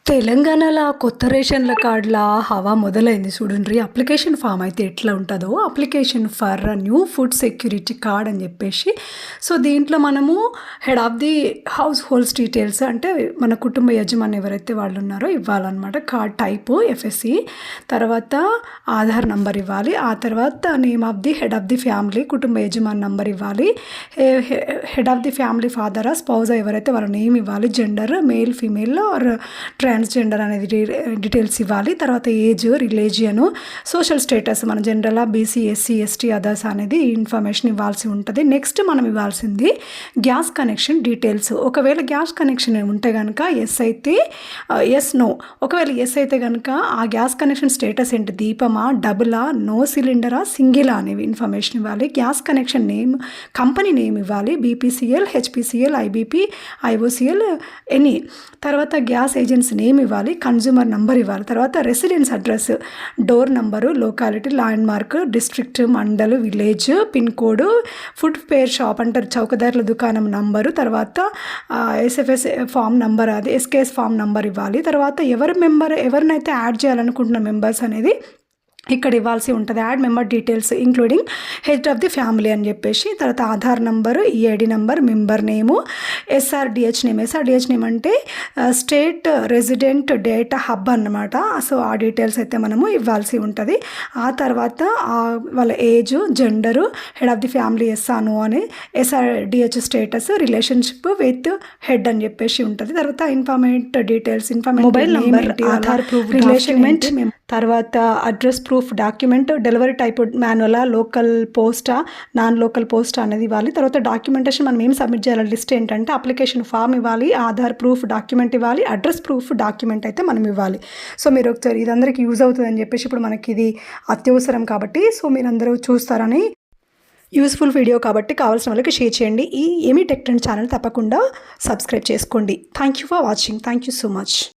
తెలంగాణలో కొత్త రేషన్ల కార్డుల హవా మొదలైంది చూడండి. అప్లికేషన్ ఫామ్ అయితే ఎట్లా ఉంటుందో, application for new food security card అని చెప్పేసి. సో దీంట్లో మనము head of the house holds details, అంటే మన కుటుంబ యజమాని ఎవరైతే వాళ్ళు ఉన్నారో ఇవ్వాలన్నమాట. కార్డ్ టైపు ఎఫ్ఎస్సి, తర్వాత ఆధార్ నంబర్ ఇవ్వాలి, ఆ తర్వాత name of the head of the family, కుటుంబ యజమాని నంబర్ ఇవ్వాలి, హెడ్ ఆఫ్ ది ఫ్యామిలీ ఫాదరా స్పౌజా ఎవరైతే వాళ్ళ నేమ్ ఇవ్వాలి, gender male female or transgender అనేది డీటెయిల్స్ ఇవ్వాలి, తర్వాత ఏజ్, రిలీజియను, సోషల్ స్టేటస్, మన general BC SC ST others అనేది ఇన్ఫర్మేషన్ ఇవ్వాల్సి ఉంటుంది. నెక్స్ట్ మనం ఇవ్వాల్సింది గ్యాస్ కనెక్షన్ డీటెయిల్స్. ఒకవేళ గ్యాస్ కనెక్షన్ ఉంటే కనుక ఎస్ అయితే ఎస్, నో. ఒకవేళ ఎస్ అయితే కనుక ఆ గ్యాస్ కనెక్షన్ స్టేటస్ ఏంటి, దీపమా, డబులా, నో సిలిండరా, సింగిలా అనేవి ఇన్ఫర్మేషన్ ఇవ్వాలి. Gas connection name, company name ఇవ్వాలి, BPCL, HPCL, IBP, IOCL, any. తర్వాత గ్యాస్ ఏజెన్సీ నేమ్ ఇవ్వాలి, కన్జ్యూమర్ నంబర్ ఇవ్వాలి, తర్వాత residence address, door number, locality, landmark, district, mandal, village, pin code, food fair shop అంటారు చౌకదారుల దుకాణం నంబరు, తర్వాత ఎస్ఎఫ్ఎస్ ఫామ్ నంబర్, అది ఎస్కేఎస్ ఫామ్ నంబర్ ఇవ్వాలి. తర్వాత ఎవరినైతే యాడ్ చేయాలనుకుంటున్న మెంబర్స్ అనేది ఇక్కడ ఇవ్వాల్సి ఉంటుంది. Add member details including head of the family అని చెప్పేసి, తర్వాత Aadhaar number, EID number, member name, SRDH name. SRDH name అంటే స్టేట్ రెసిడెంట్ డేటా హబ్ అన్నమాట. సో ఆ డీటెయిల్స్ అయితే మనము ఇవ్వాల్సి ఉంటుంది. ఆ తర్వాత వాళ్ళ age, gender, head of the family yes no అని, SRDH status, relationship with head అని చెప్పేసి ఉంటుంది. తర్వాత informant details, mobile number, Aadhaar proof, రిలేషన్మెంట్, తర్వాత address proof document, delivery type మాన్యువలా, లోకల్ పోస్టా, నాన్ లోకల్ పోస్టా అనేది ఇవ్వాలి. తర్వాత డాక్యుమెంటేషన్ మనం ఏం సబ్మిట్ చేయాలి లిస్ట్ ఏంటంటే అప్లికేషన్ ఫామ్ ఇవ్వాలి, ఆధార్ ప్రూఫ్ డాక్యుమెంట్ ఇవ్వాలి, అడ్రస్ ప్రూఫ్ డాక్యుమెంట్ అయితే మనం ఇవ్వాలి. సో మీరు ఒకసారి ఇది అందరికీ యూజ్ అవుతుందని చెప్పేసి ఇప్పుడు మనకి ఇది అత్యవసరం కాబట్టి సో మీరందరూ చూస్తారని, యూస్ఫుల్ వీడియో కాబట్టి కావాల్సిన వాళ్ళకి షేర్ చేయండి. ఈ ఏమీ టెక్ ట్రెండ్ ఛానల్ తప్పకుండా సబ్స్క్రైబ్ చేసుకోండి. Thank you for watching. Thank you so much.